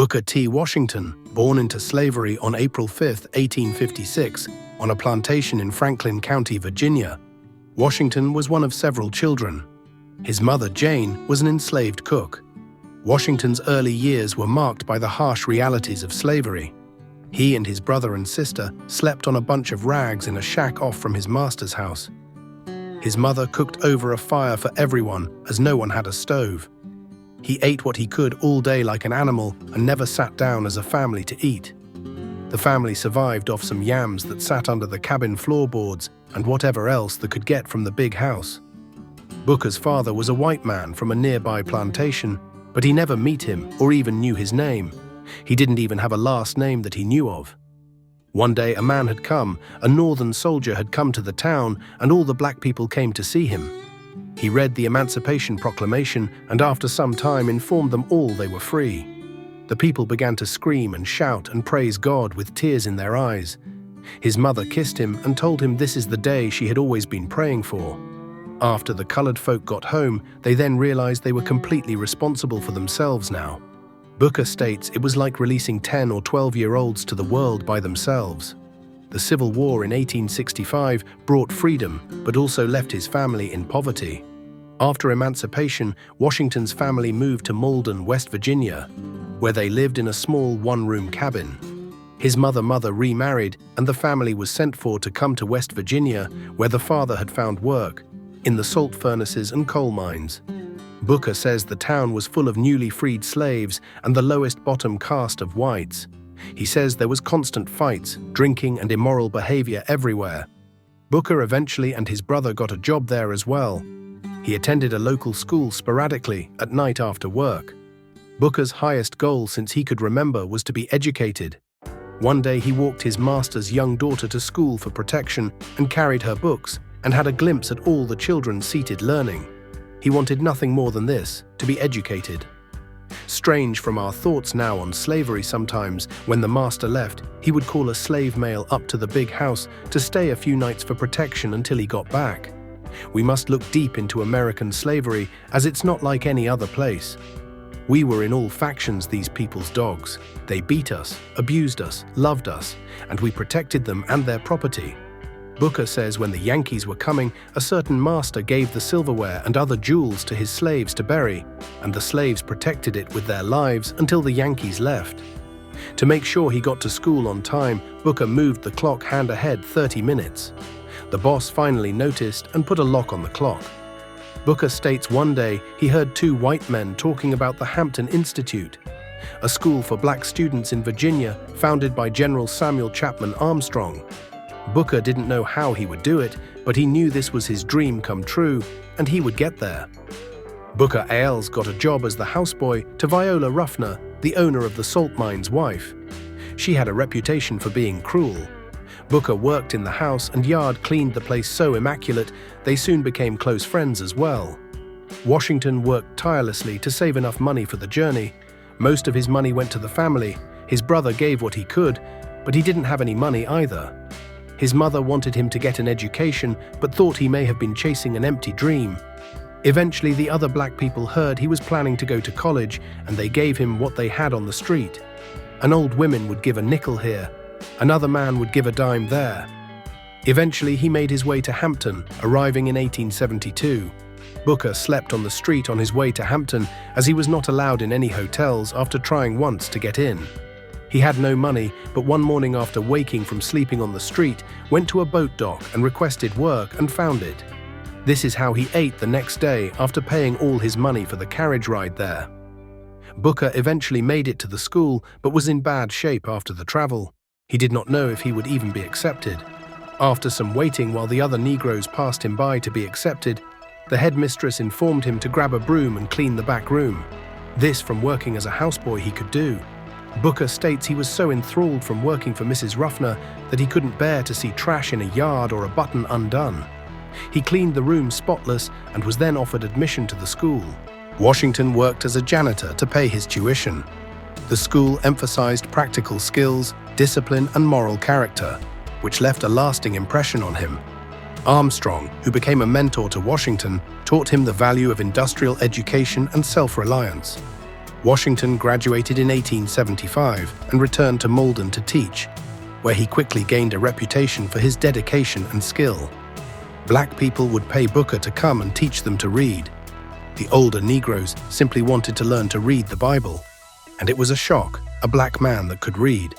Booker T. Washington, born into slavery on April 5, 1856, on a plantation in Franklin County, Virginia, Washington was one of several children. His mother, Jane, was an enslaved cook. Washington's early years were marked by the harsh realities of slavery. He and his brother and sister slept on a bunch of rags in a shack off from his master's house. His mother cooked over a fire for everyone, as no one had a stove. He ate what he could all day like an animal and never sat down as a family to eat. The family survived off some yams that sat under the cabin floorboards and whatever else they could get from the big house. Booker's father was a white man from a nearby plantation, but he never met him or even knew his name. He didn't even have a last name that he knew of. One day a man had come, a Northern soldier had come to the town, and all the black people came to see him. He read the Emancipation Proclamation and after some time informed them all they were free. The people began to scream and shout and praise God with tears in their eyes. His mother kissed him and told him this is the day she had always been praying for. After the colored folk got home, they then realized they were completely responsible for themselves now. Booker states it was like releasing 10 or 12-year-olds to the world by themselves. The Civil War in 1865 brought freedom, but also left his family in poverty. After emancipation, Washington's family moved to Malden, West Virginia, where they lived in a small one-room cabin. His mother remarried, and the family was sent for to come to West Virginia, where the father had found work, in the salt furnaces and coal mines. Booker says the town was full of newly freed slaves and the lowest bottom caste of whites. He says there was constant fights, drinking and immoral behavior everywhere. Booker eventually and his brother got a job there as well. He attended a local school sporadically at night after work. Booker's highest goal since he could remember was to be educated. One day he walked his master's young daughter to school for protection and carried her books and had a glimpse at all the children seated learning. He wanted nothing more than this, to be educated. Strange from our thoughts now on slavery sometimes, when the master left, he would call a slave male up to the big house to stay a few nights for protection until he got back. We must look deep into American slavery, as it's not like any other place. We were in all factions these people's dogs. They beat us, abused us, loved us, and we protected them and their property. Booker says when the Yankees were coming, a certain master gave the silverware and other jewels to his slaves to bury, and the slaves protected it with their lives until the Yankees left. To make sure he got to school on time, Booker moved the clock hand ahead 30 minutes. The boss finally noticed and put a lock on the clock. Booker states one day he heard two white men talking about the Hampton Institute, a school for black students in Virginia founded by General Samuel Chapman Armstrong. Booker didn't know how he would do it, but he knew this was his dream come true, and he would get there. Booker Ailes got a job as the houseboy to Viola Ruffner, the owner of the salt mine's wife. She had a reputation for being cruel. Booker worked in the house and yard, cleaned the place so immaculate, they soon became close friends as well. Washington worked tirelessly to save enough money for the journey. Most of his money went to the family. His brother gave what he could, but he didn't have any money either. His mother wanted him to get an education, but thought he may have been chasing an empty dream. Eventually, the other black people heard he was planning to go to college, and they gave him what they had on the street. An old woman would give a nickel here, another man would give a dime there. Eventually, he made his way to Hampton, arriving in 1872. Booker slept on the street on his way to Hampton, as he was not allowed in any hotels after trying once to get in. He had no money, but one morning after waking from sleeping on the street, went to a boat dock and requested work and found it. This is how he ate the next day after paying all his money for the carriage ride there. Booker eventually made it to the school, but was in bad shape after the travel. He did not know if he would even be accepted. After some waiting while the other Negroes passed him by to be accepted, the headmistress informed him to grab a broom and clean the back room. This from working as a houseboy he could do. Booker states he was so enthralled from working for Mrs. Ruffner that he couldn't bear to see trash in a yard or a button undone. He cleaned the room spotless and was then offered admission to the school. Washington worked as a janitor to pay his tuition. The school emphasized practical skills, discipline, and moral character, which left a lasting impression on him. Armstrong, who became a mentor to Washington, taught him the value of industrial education and self-reliance. Washington graduated in 1875 and returned to Malden to teach, where he quickly gained a reputation for his dedication and skill. Black people would pay Booker to come and teach them to read. The older Negroes simply wanted to learn to read the Bible, and it was a shock, a black man that could read.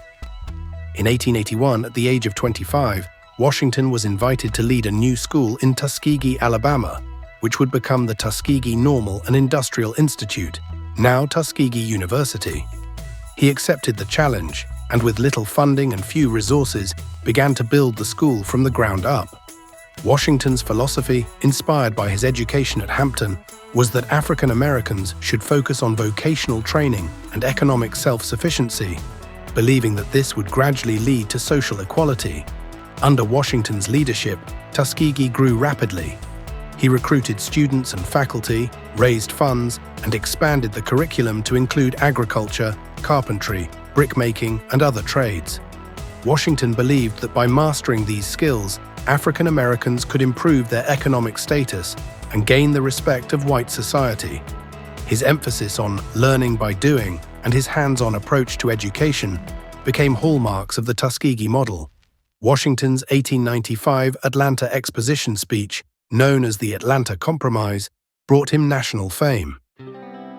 In 1881, at the age of 25, Washington was invited to lead a new school in Tuskegee, Alabama, which would become the Tuskegee Normal and Industrial Institute, now Tuskegee University. He accepted the challenge, and with little funding and few resources, began to build the school from the ground up. Washington's philosophy, inspired by his education at Hampton, was that African Americans should focus on vocational training and economic self-sufficiency, believing that this would gradually lead to social equality. Under Washington's leadership, Tuskegee grew rapidly. He recruited students and faculty, raised funds, and expanded the curriculum to include agriculture, carpentry, brickmaking, and other trades. Washington believed that by mastering these skills, African Americans could improve their economic status and gain the respect of white society. His emphasis on learning by doing and his hands-on approach to education became hallmarks of the Tuskegee model. Washington's 1895 Atlanta Exposition speech, known as the Atlanta Compromise, brought him national fame.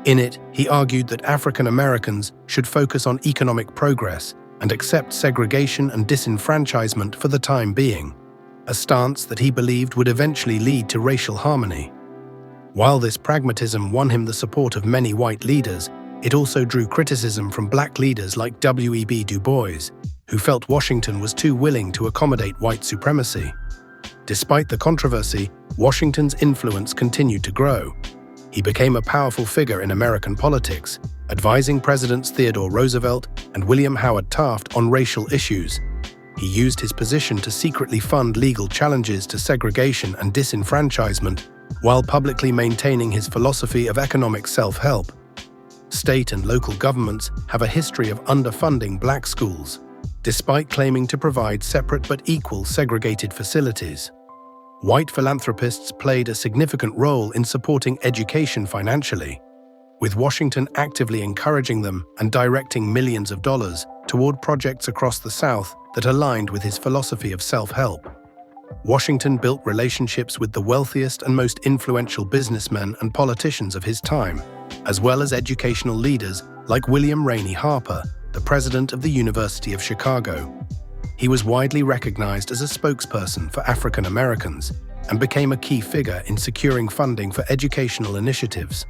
In it, he argued that African Americans should focus on economic progress and accept segregation and disenfranchisement for the time being, a stance that he believed would eventually lead to racial harmony. While this pragmatism won him the support of many white leaders, it also drew criticism from black leaders like W.E.B. Du Bois, who felt Washington was too willing to accommodate white supremacy. Despite the controversy, Washington's influence continued to grow. He became a powerful figure in American politics, advising Presidents Theodore Roosevelt and William Howard Taft on racial issues. He used his position to secretly fund legal challenges to segregation and disenfranchisement, while publicly maintaining his philosophy of economic self-help. State and local governments have a history of underfunding black schools, despite claiming to provide separate but equal segregated facilities. White philanthropists played a significant role in supporting education financially, with Washington actively encouraging them and directing millions of dollars toward projects across the South that aligned with his philosophy of self-help. Washington built relationships with the wealthiest and most influential businessmen and politicians of his time, as well as educational leaders like William Rainey Harper, the president of the University of Chicago. He was widely recognized as a spokesperson for African Americans and became a key figure in securing funding for educational initiatives.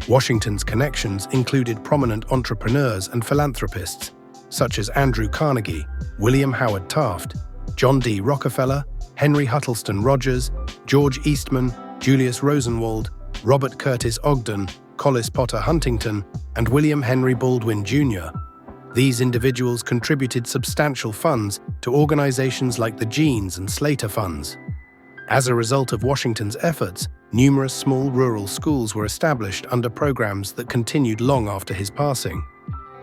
Washington's connections included prominent entrepreneurs and philanthropists, such as Andrew Carnegie, William Howard Taft, John D. Rockefeller, Henry Huttleston Rogers, George Eastman, Julius Rosenwald, Robert Curtis Ogden, Collis Potter Huntington, and William Henry Baldwin Jr. These individuals contributed substantial funds to organizations like the Jeans and Slater Funds. As a result of Washington's efforts, numerous small rural schools were established under programs that continued long after his passing.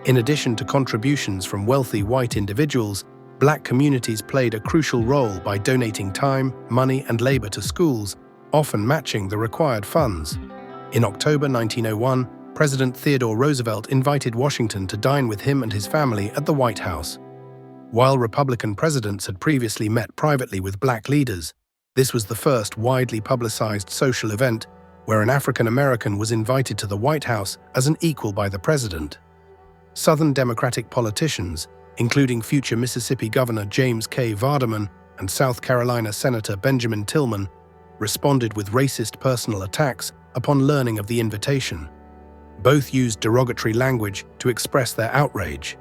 In addition to contributions from wealthy white individuals, black communities played a crucial role by donating time, money, and labor to schools, often matching the required funds. In October 1901, President Theodore Roosevelt invited Washington to dine with him and his family at the White House. While Republican presidents had previously met privately with black leaders, this was the first widely publicized social event where an African American was invited to the White House as an equal by the president. Southern Democratic politicians, including future Mississippi Governor James K. Vardaman and South Carolina Senator Benjamin Tillman, responded with racist personal attacks upon learning of the invitation. Both used derogatory language to express their outrage.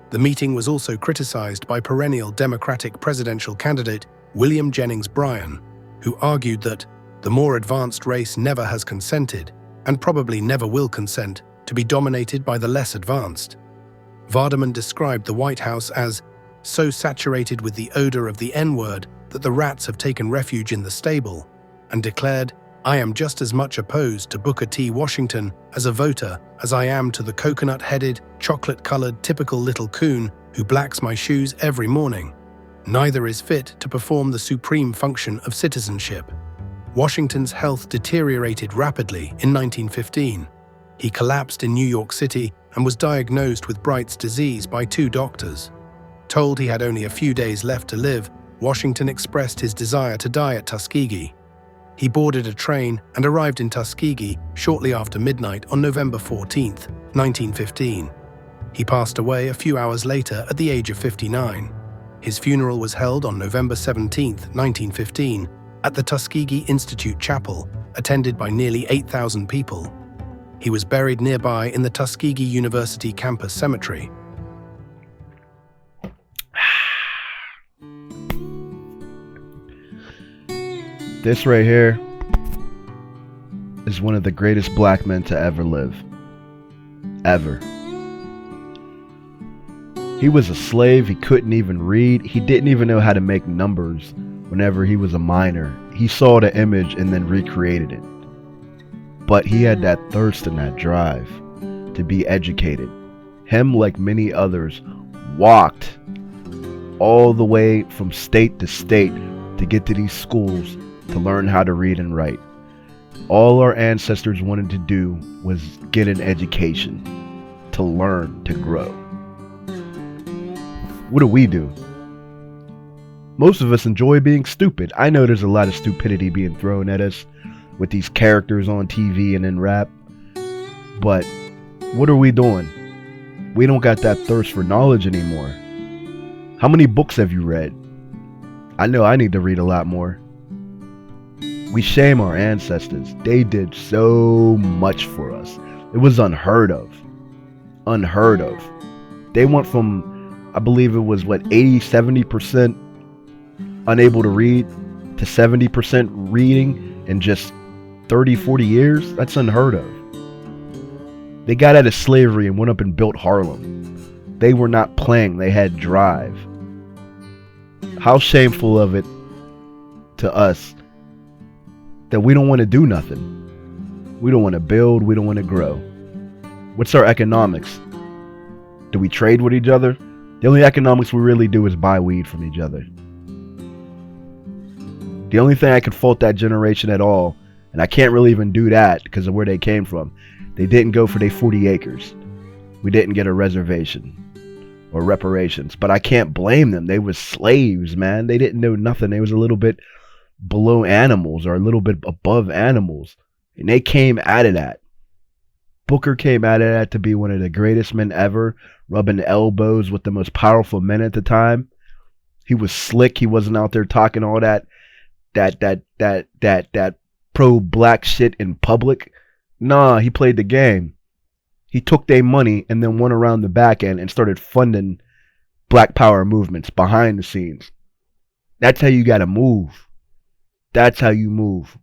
The meeting was also criticized by perennial Democratic presidential candidate William Jennings Bryan, who argued that the more advanced race never has consented, and probably never will consent, to be dominated by the less advanced. Vardaman described the White House as so saturated with the odor of the N-word that the rats have taken refuge in the stable, and declared, "I am just as much opposed to Booker T. Washington as a voter as I am to the coconut-headed, chocolate-colored typical little coon who blacks my shoes every morning. Neither is fit to perform the supreme function of citizenship." Washington's health deteriorated rapidly in 1915. He collapsed in New York City and was diagnosed with Bright's disease by 2 doctors. Told he had only a few days left to live, Washington expressed his desire to die at Tuskegee. He boarded a train and arrived in Tuskegee shortly after midnight on November 14, 1915. He passed away a few hours later at the age of 59. His funeral was held on November 17, 1915, at the Tuskegee Institute Chapel, attended by nearly 8,000 people. He was buried nearby in the Tuskegee University campus cemetery. This right here is one of the greatest black men to ever live. Ever. He was a slave. He couldn't even read. He didn't even know how to make numbers whenever he was a minor. He saw the image and then recreated it. But he had that thirst and that drive to be educated. Him, like many others, walked all the way from state to state to get to these schools to learn how to read and write. All our ancestors wanted to do was get an education, to learn, to grow. What do? Most of us enjoy being stupid. I know there's a lot of stupidity being thrown at us with these characters on TV and in rap, but what are we doing? We don't got that thirst for knowledge anymore. How many books have you read? I know I need to read a lot more. We shame our ancestors. They did so much for us. It was unheard of. Unheard of. They went from, I believe it was 80-70% unable to read to 70% reading in just 30-40 years. That's unheard of. They got out of slavery and went up and built Harlem. They were not playing. They had drive. How shameful of it to us that we don't want to do nothing. We don't want to build. We don't want to grow. What's our economics? Do we trade with each other? The only economics we really do is buy weed from each other. The only thing I could fault that generation at all, and I can't really even do that because of where they came from, they didn't go for their 40 acres. We didn't get a reservation or reparations, but I can't blame them. They were slaves, man. They didn't know nothing. They was a little bit below animals or a little bit above animals, and they came out of that. Booker came out of that to be one of the greatest men ever, rubbing elbows with the most powerful men at the time. He was slick. He wasn't out there talking all that pro-black shit in public. Nah, he played the game. He took their money and then went around the back end and started funding black power movements behind the scenes. That's how you gotta move. That's how you move.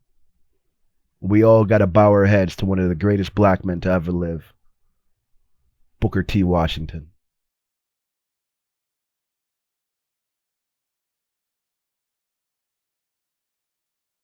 We all gotta bow our heads to one of the greatest black men to ever live. Booker T. Washington.